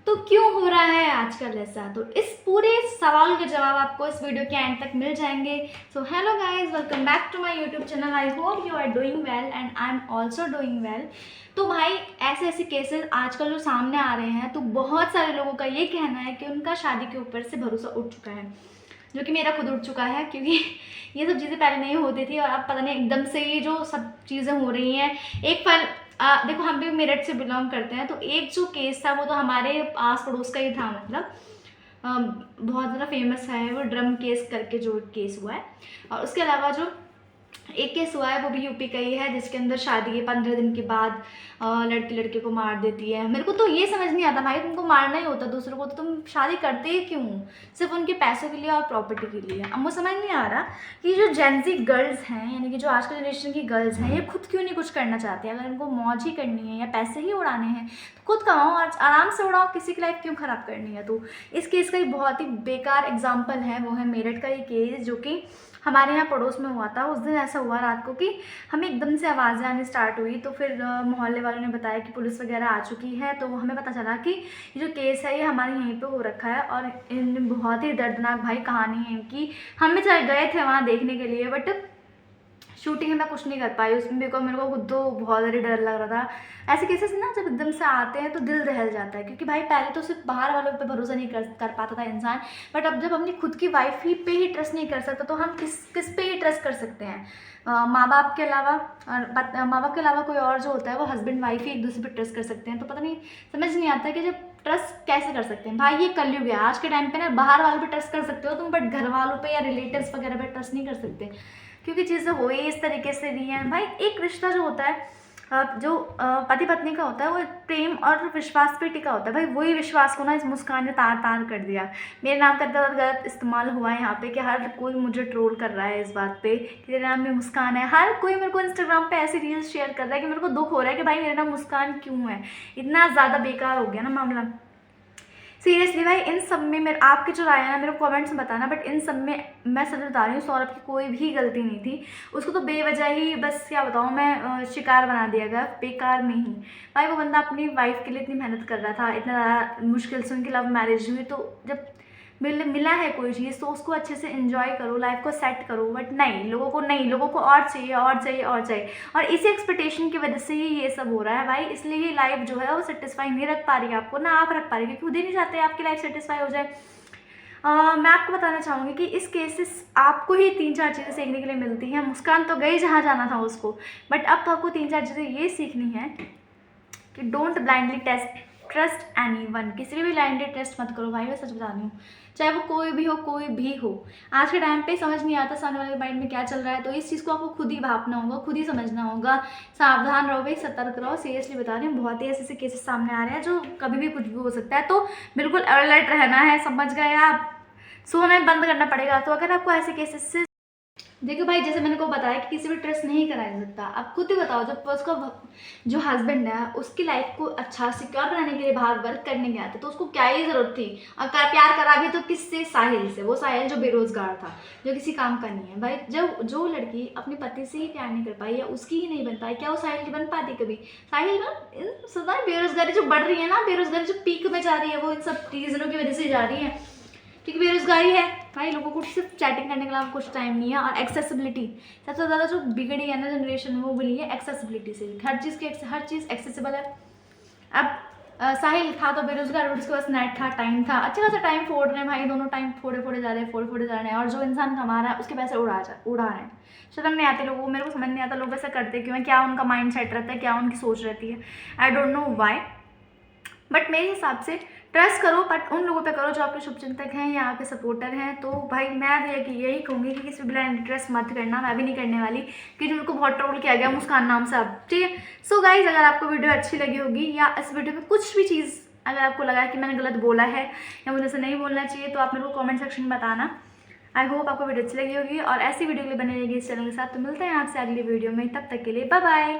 तो क्यों हो रहा है आजकल ऐसा? तो इस पूरे सवाल के जवाब आपको इस वीडियो के एंड तक मिल जाएंगे। So hello guys, welcome back to my YouTube channel. I hope you are doing well and I am also doing well. तो भाई ऐसे ऐसे केसेस आजकल जो सामने आ रहे हैं, तो बहुत सारे लोगों का ये कहना है कि उनका शादी के ऊपर से भरोसा उठ चुका है, जो कि मेरा खुद उठ चुका है, क्योंकि ये सब चीज़ें पहले नहीं होती थी और अब पता नहीं एकदम से ये जो सब चीज़ें हो रही हैं। एक पर देखो, हम भी मेरठ से बिलोंग करते हैं, तो एक जो केस था वो तो हमारे आस पड़ोस का ही था। मतलब बहुत ज़्यादा फेमस है वो ड्रम केस करके जो केस हुआ है। और उसके अलावा जो एक केस हुआ है वो भी यूपी का ही है, जिसके अंदर शादी के 15 दिन के बाद लड़की लड़के को मार देती है। मेरे को तो ये समझ नहीं आता भाई, तुमको मारना ही होता दूसरों को तो तुम शादी करते ही क्यों? सिर्फ उनके पैसों के लिए और प्रॉपर्टी के लिए। अब मुझे समझ नहीं आ रहा कि जो जेंजी गर्ल्स हैं, यानी कि जो आज के जनरेशन की गर्ल्स हैं, ये खुद क्यों नहीं कुछ करना चाहती? अगर इनको मौज ही करनी है या पैसे ही उड़ाने हैं तो खुद कमाओ और आराम से उड़ाओ, किसी की लाइफ क्यों ख़राब करनी है? तो इस केस का एक बहुत ही बेकार एग्जाम्पल है, वो है मेरठ का ये केस, जो कि हमारे यहाँ पड़ोस में हुआ था। उस दिन ऐसा हुआ रात को कि हमें एकदम से आवाज़ें आनी स्टार्ट हुई, तो फिर मोहल्ले वालों ने बताया कि पुलिस वगैरह आ चुकी है। तो हमें पता चला कि ये जो केस है ये हमारे यहीं पे हो रखा है और इन बहुत ही दर्दनाक भाई कहानी है इनकी। हम भी चले गए थे वहाँ देखने के लिए, बट शूटिंग में मैं कुछ नहीं कर पाई उसमें, बिकॉज मेरे को खुद तो बहुत ज़्यादा डर लग रहा था। ऐसे केसेस ना जब एकदम से आते हैं तो दिल दहल जाता है, क्योंकि भाई पहले तो सिर्फ बाहर वालों पे भरोसा नहीं कर पाता था इंसान, बट अब जब अपनी खुद की वाइफ ही पे ही ट्रस्ट नहीं कर सकता तो हम किस पे ही ट्रस्ट कर सकते हैं? माँ बाप के अलावा, और माँ बाप के अलावा कोई और जो होता है वो हस्बैंड वाइफ ही एक दूसरे पे ट्रस्ट कर सकते हैं। तो पता नहीं, समझ नहीं आता कि जब ट्रस्ट कैसे कर सकते हैं। भाई ये कलयुग है, आज के टाइम पे ना बाहर वालों पे ट्रस्ट कर सकते हो तुम, बट घर वालों पे या रिलेटिव्स वगैरह पे ट्रस्ट नहीं कर सकते, क्योंकि चीज़ें हो ही इस तरीके से नहीं है। भाई एक रिश्ता जो होता है, जो पति पत्नी का होता है, वो प्रेम और विश्वास पे टिका होता है। भाई वही विश्वास को ना इस मुस्कान ने तार तार कर दिया। मेरे नाम का गलत इस्तेमाल हुआ है यहाँ पे कि हर कोई मुझे ट्रोल कर रहा है इस बात पे कि तेरे नाम में मुस्कान है। हर कोई मेरे को इंस्टाग्राम पे ऐसी रील्स शेयर कर रहा है कि मेरे को दुख हो रहा है कि भाई मेरा नाम मुस्कान क्यों है। इतना ज़्यादा बेकार हो गया ना मामला। सीरियसली भाई, इन सब में मेरे आपकी जो राय है ना मेरे को कमेंट्स में बताना, बट इन सब में मैं सच बता रही हूँ, सौरभ की कोई भी गलती नहीं थी। उसको तो बेवजह ही, बस क्या बताऊँ मैं, शिकार बना दिया गया बेकार में ही। भाई वो बंदा अपनी वाइफ के लिए इतनी मेहनत कर रहा था, इतना ज़्यादा मुश्किल से उनकी लव मैरिज हुई, तो जब मिला है कोई चीज़ तो उसको अच्छे से एंजॉय करो, लाइफ को सेट करो। बट नहीं, लोगों को और चाहिए और चाहिए और चाहिए, और इसी एक्सपेक्टेशन की वजह से ही ये सब हो रहा है भाई। इसलिए ये लाइफ जो है वो सेटिस्फाई नहीं रख पा रही है आपको, ना आप रख पा रही है, क्योंकि खुद ही नहीं चाहते आपकी लाइफ सेटिस्फाई हो जाए। मैं आपको बताना चाहूँगी कि इस केसेस आपको ही 3-4 चीज़ें सीखने के लिए मिलती हैं। मुस्कान तो गई जहाँ जाना था उसको, बट अब तो आपको 3-4 चीज़ें ये सीखनी है कि डोंट ब्लाइंडली ट्रस्ट एनीवन। किसी भी ब्लाइंडली ट्रस्ट मत करो भाई, मैं सच बता रही हूँ, चाहे वो कोई भी हो। आज के टाइम पे समझ नहीं आता सामने वाले के माइंड में क्या चल रहा है, तो इस चीज़ को आपको खुद ही भापना होगा, खुद ही समझना होगा। सावधान रहो भाई, सतर्क रहो। सीरियसली बता रही हूँ, बहुत ही ऐसे ऐसे केसेस सामने आ रहे हैं जो कभी भी कुछ भी हो सकता है, तो बिल्कुल अलर्ट रहना है। समझ गए आप? सोना बंद करना पड़ेगा। तो अगर आपको ऐसे केसेस से, देखो भाई, जैसे मैंने को बताया कि किसी भी ट्रस्ट नहीं करा सकता। अब खुद ही बताओ, जब उसका जो हस्बैंड है उसकी लाइफ को अच्छा सिक्योर बनाने के लिए बाहर वर्क करने गया था, तो उसको क्या ही ज़रूरत थी? और प्यार करा भी तो किससे? साहिल से। वो साहिल जो बेरोजगार था, जो किसी काम का नहीं है। भाई जब जो लड़की अपने पति से ही प्यार नहीं कर पाई या उसकी ही नहीं बन पाई, क्या वो साहिल की बन पाती कभी? साहिल ना, सदा बेरोजगारी जो बढ़ रही है ना, बेरोजगारी जो पीक में जा रही है, वो इन सब रीज़नों की वजह से जा रही है, क्योंकि बेरोजगारी है। भाई लोगों को सिर्फ चैटिंग करने के लिए कुछ टाइम नहीं है। और एक्सेसिबिलिटी, सबसे ज़्यादा जो बिगड़ी है ना जनरेशन, वो बनी है एक्सेसिबिलिटी से। हर चीज़ एक्सेसिबल है। अब साहिल था तो बेरोजगार, और उसके पास नेट था, टाइम था, अच्छा खासा टाइम फोड़ रहे हैं भाई, दोनों टाइम फोड़े जा रहे हैं। और जो इंसान कमा रहा है उसके पैसे उड़ा रहे हैं। शर्म नहीं आती लोगों को, मेरे को समझ नहीं आता लोग ऐसा करते क्यों है, क्या उनका माइंड सेट रहता है, क्या उनकी सोच रहती है, I don't know why. But मेरे हिसाब से ट्रस्ट करो, बट उन लोगों पे करो जो आपके शुभचिंतक हैं या आपके सपोर्टर हैं। तो भाई मैं यही कहूँगी कि किसी भी ब्लाइंड ट्रस्ट मत करना। मैं भी नहीं करने वाली, कि जिनको बहुत ट्रोल किया गया मुस्कान नाम से अब, ठीक है। सो गाइज, अगर आपको वीडियो अच्छी लगी होगी या इस वीडियो में कुछ भी चीज़ अगर आपको लगा है कि मैंने गलत बोला है या मुझे ऐसे नहीं बोलना चाहिए, तो आप मेरे को कमेंट सेक्शन में बताना। आई होप आपको वीडियो अच्छी लगी होगी और ऐसी वीडियो के लिए बने रहेगी इस चैनल के साथ। तो मिलते हैं आपसे अगली वीडियो में, तब तक के लिए बाय बाय।